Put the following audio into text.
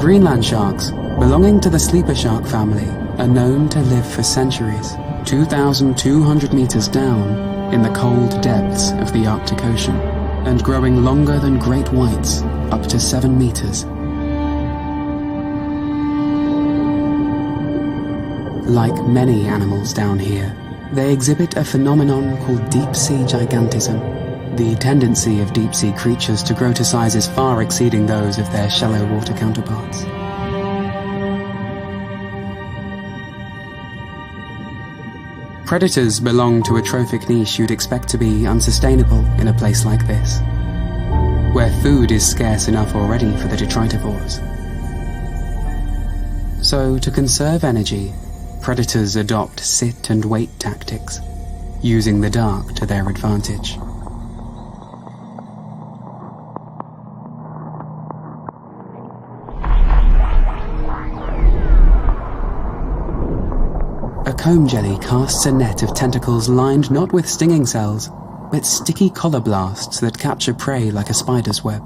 Greenland sharks, belonging to the sleeper shark family, are known to live for centuries, 2,200 meters down in the cold depths of the Arctic Ocean, and growing longer than great whites, up to 7 meters. Like many animals down here, they exhibit a phenomenon called deep-sea gigantism, the tendency of deep-sea creatures to grow to sizes far exceeding those of their shallow water counterparts. Predators belong to a trophic niche you'd expect to be unsustainable in a place like this, where food is scarce enough already for the detritivores. So, to conserve energy, predators adopt sit-and-wait tactics, using the dark to their advantage. A comb jelly casts a net of tentacles lined not with stinging cells, but sticky collar blasts that capture prey like a spider's web.